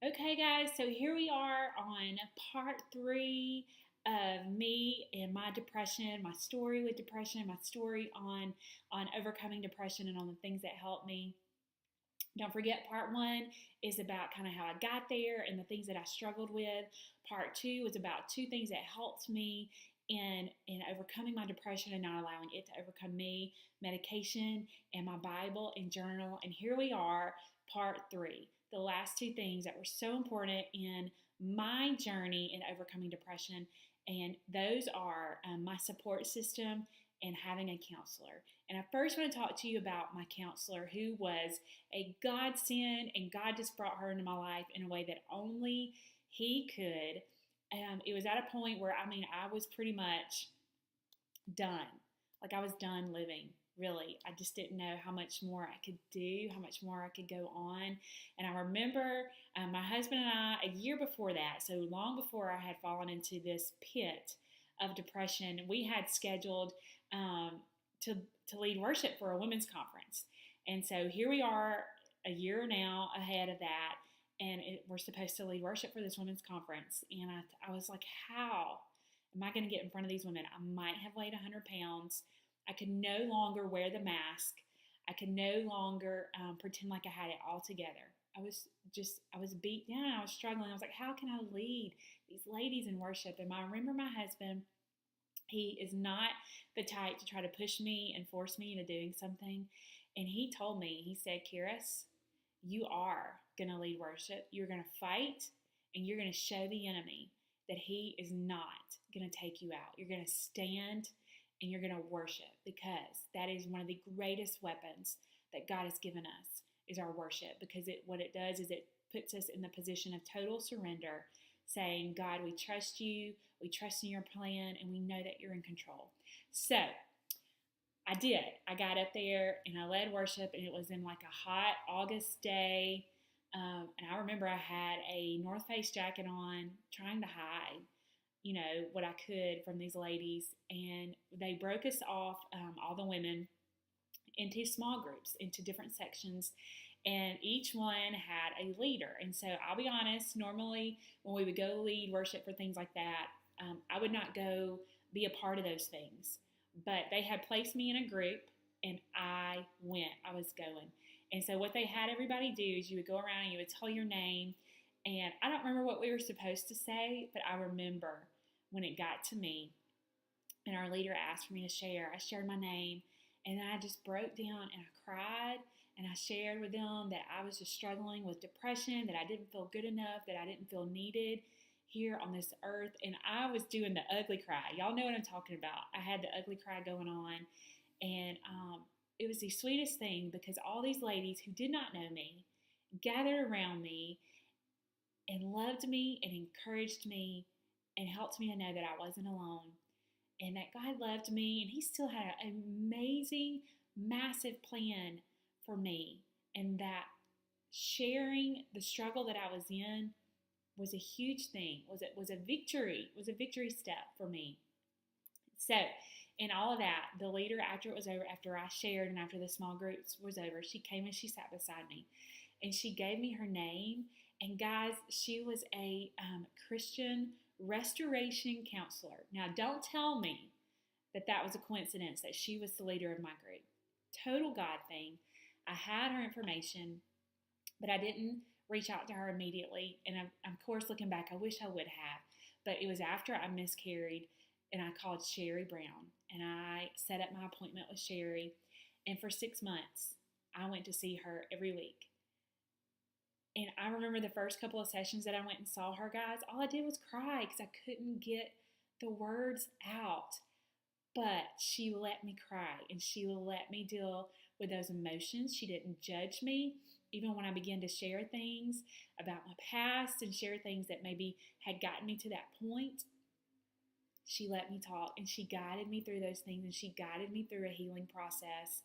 Okay, guys, so here we are on part three of me and my depression, my story with depression, my story on overcoming depression and on the things that helped me. Don't forget, part one is about kind of how I got there and the things that I struggled with. Part two was about two things that helped me in overcoming my depression and not allowing it to overcome me: medication and my Bible and journal. And here we are, part three, the last two things that were so important in my journey in overcoming depression. And those are my support system and having a counselor. And I first want to talk to you about my counselor, who was a godsend, and God just brought her into my life in a way that only He could. It was at a point where, I was pretty much done. Like, I was done living, really. I just didn't know how much more I could do, how much more I could go on. And I remember my husband and I, a year before that, so long before I had fallen into this pit of depression, we had scheduled um, to, to lead worship for a women's conference. And so here we are, a year now ahead of that, and we're supposed to lead worship for this women's conference. And I was like, how am I going to get in front of these women? I might have weighed 100 pounds. I could no longer wear the mask. I could no longer pretend like I had it all together. I was beat down. I was struggling. I was like, how can I lead these ladies in worship? And I remember my husband, he is not the type to try to push me and force me into doing something. And he told me, he said, Karis, you are going to lead worship. You're going to fight, and you're going to show the enemy that he is not going to take you out. You're going to stand and you're going to worship, because that is one of the greatest weapons that God has given us, is our worship. Because what it does is it puts us in the position of total surrender, saying, God, we trust you, we trust in your plan, and we know that you're in control. So I did. I got up there and I led worship, and it was in like a hot August day. And I remember I had a North Face jacket on, trying to hide, what I could from these ladies. And they broke us off, all the women, into small groups, into different sections. And each one had a leader. And so I'll be honest, normally when we would go lead worship for things like that, I would not go be a part of those things. But they had placed me in a group, and I went. I was going. And so what they had everybody do is you would go around and you would tell your name. And I don't remember what we were supposed to say, but I remember when it got to me and our leader asked for me to share, I shared my name, and then I just broke down and I cried, and I shared with them that I was just struggling with depression, that I didn't feel good enough, that I didn't feel needed here on this earth. And I was doing the ugly cry. Y'all know what I'm talking about. I had the ugly cry going on. And it was the sweetest thing, because all these ladies who did not know me gathered around me and loved me and encouraged me and helped me to know that I wasn't alone, and that God loved me, and He still had an amazing, massive plan for me, and that sharing the struggle that I was in was a huge thing. Was a victory. Was a victory step for me. So, in all of that, the leader, after it was over, after I shared and after the small groups was over, she came and she sat beside me, and she gave me her name. And guys, she was a Christian restoration counselor. Now, don't tell me that that was a coincidence that she was the leader of my group. Total God thing. I had her information, but I didn't reach out to her immediately. And of course, looking back, I wish I would have. But it was after I miscarried, and I called Sherry Brown, and I set up my appointment with Sherry. And for 6 months, I went to see her every week. And I remember the first couple of sessions that I went and saw her, guys, all I did was cry because I couldn't get the words out. But she let me cry, and she let me deal with those emotions. She didn't judge me, even when I began to share things about my past and share things that maybe had gotten me to that point. She let me talk, and she guided me through those things, and she guided me through a healing process.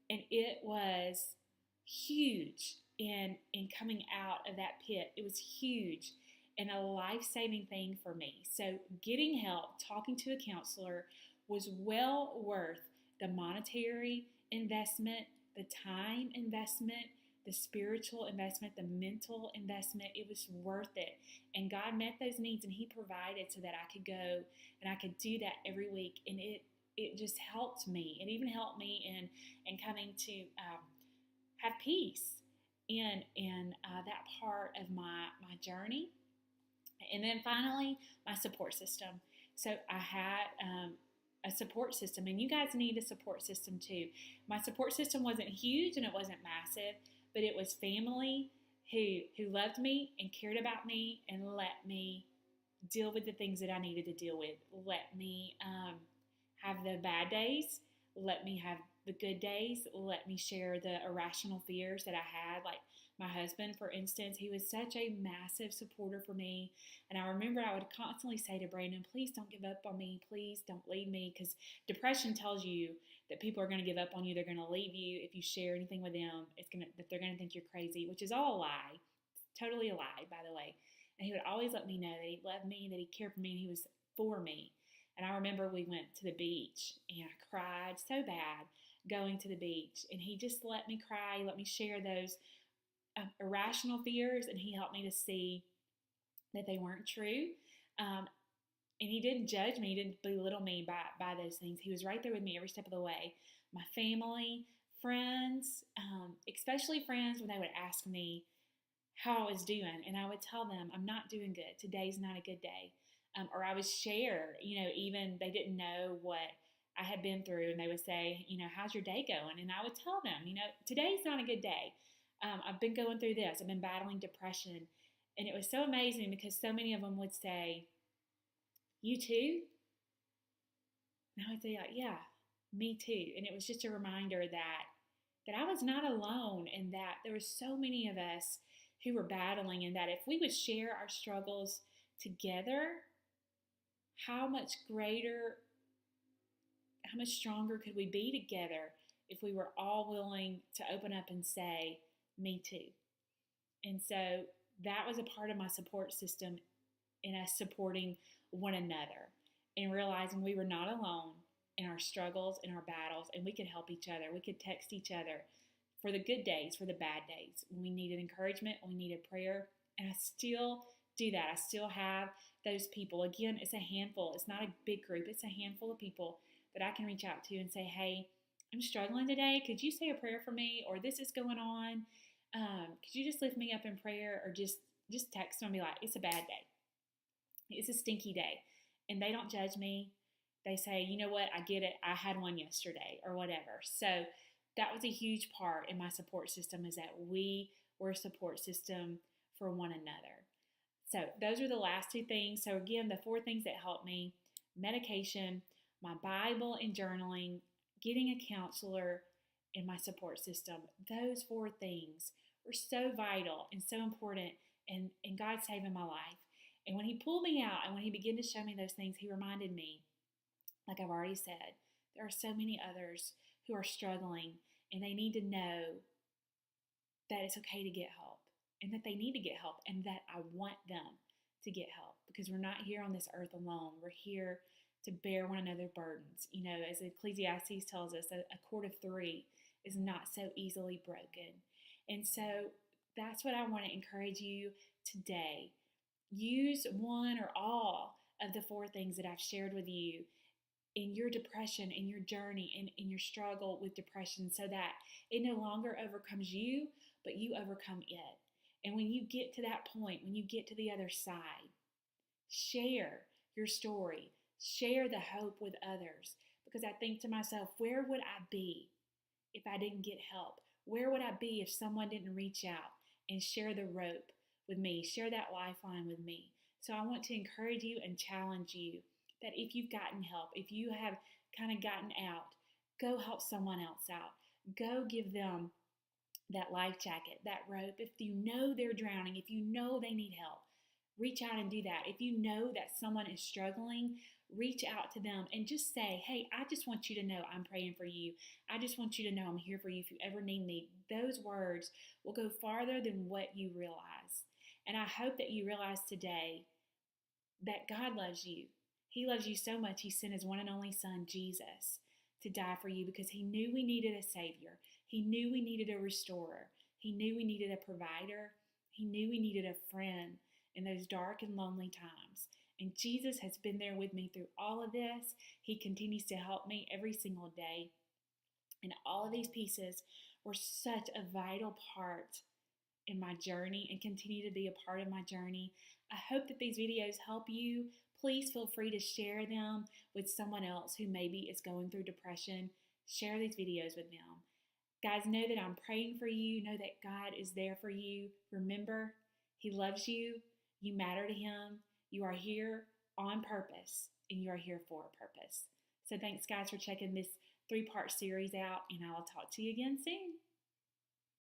And it was huge in coming out of that pit. It was huge and a life-saving thing for me. So getting help, talking to a counselor, was well worth the monetary investment, the time investment, the the spiritual investment, the mental investment. It was worth it. And God met those needs and He provided so that I could go and I could do that every week. And it just helped me. It even helped me in coming to have peace in that part of my journey. And then finally, my support system. So I had a support system, and you guys need a support system too. My support system wasn't huge and it wasn't massive, but it was family who loved me and cared about me and let me deal with the things that I needed to deal with. Let me have the bad days. Let me have the good days. Let me share the irrational fears that I had. Like my husband, for instance, he was such a massive supporter for me. And I remember I would constantly say to Brandon, please don't give up on me. Please don't leave me. Because depression tells you that people are going to give up on you. They're going to leave you. If you share anything with them, that they're going to think you're crazy, which is all a lie. Totally a lie, by the way. And he would always let me know that he loved me, that he cared for me, and he was for me. And I remember we went to the beach, and I cried so bad going to the beach. And he just let me cry. He let me share those irrational fears, and he helped me to see that they weren't true. And he didn't judge me. He didn't belittle me by those things. He was right there with me every step of the way. My family, friends, especially friends when they would ask me how I was doing, and I would tell them, I'm not doing good. Today's not a good day. Or I would share, even they didn't know what I had been through, and they would say, how's your day going? And I would tell them, today's not a good day. I've been going through this. I've been battling depression. And it was so amazing because so many of them would say, you too? And I would say, yeah, me too. And it was just a reminder that I was not alone, and that there were so many of us who were battling, and that if we would share our struggles together, how much stronger could we be together if we were all willing to open up and say, me too. And so that was a part of my support system, in us supporting one another and realizing we were not alone in our struggles and our battles, and we could help each other. We could text each other for the good days, for the bad days, when we needed encouragement, when we needed prayer. And I still do that. I still have those people. Again, it's a handful. It's not a big group. It's a handful of people that I can reach out to and say, hey, I'm struggling today. Could you say a prayer for me? Or this is going on. Could you just lift me up in prayer? Or just text them and be like, it's a bad day. It's a stinky day. And they don't judge me. They say, you know what? I get it. I had one yesterday or whatever. So that was a huge part in my support system, is that we were a support system for one another. So those are the last two things. So again, the 4 things that helped me: medication, my Bible and journaling, getting a counselor, and my support system. Those 4 things were so vital and so important, and God saving my life. And when He pulled me out and when He began to show me those things, He reminded me, like I've already said, there are so many others who are struggling, and they need to know that it's okay to get help, and that they need to get help, and that I want them to get help, because we're not here on this earth alone. We're here to bear one another's burdens. As Ecclesiastes tells us, a cord of 3 is not so easily broken. And so that's what I want to encourage you today. Use one or all of the 4 things that I've shared with you in your depression, in your journey, in your struggle with depression, so that it no longer overcomes you, but you overcome it. And when you get to that point, when you get to the other side, share your story, share the hope with others. Because I think to myself, where would I be if I didn't get help? Where would I be if someone didn't reach out and share the rope with me, share that lifeline with me? So I want to encourage you and challenge you that if you've gotten help, if you have kind of gotten out, go help someone else out. Go give them that life jacket, that rope. If you know they're drowning, if you know they need help, reach out and do that. If you know that someone is struggling, reach out to them and just say, hey, I just want you to know I'm praying for you. I just want you to know I'm here for you if you ever need me. Those words will go farther than what you realize. And I hope that you realize today that God loves you. He loves you so much, He sent His one and only Son, Jesus, to die for you, because He knew we needed a Savior. He knew we needed a restorer. He knew we needed a provider. He knew we needed a friend in those dark and lonely times. And Jesus has been there with me through all of this. He continues to help me every single day. And all of these pieces were such a vital part in my journey and continue to be a part of my journey. I hope that these videos help you. Please feel free to share them with someone else who maybe is going through depression. Share these videos with them. Guys, know that I'm praying for you. Know that God is there for you. Remember, He loves you. You matter to Him. You are here on purpose, and you are here for a purpose. So thanks, guys, for checking this 3-part series out, and I will talk to you again soon.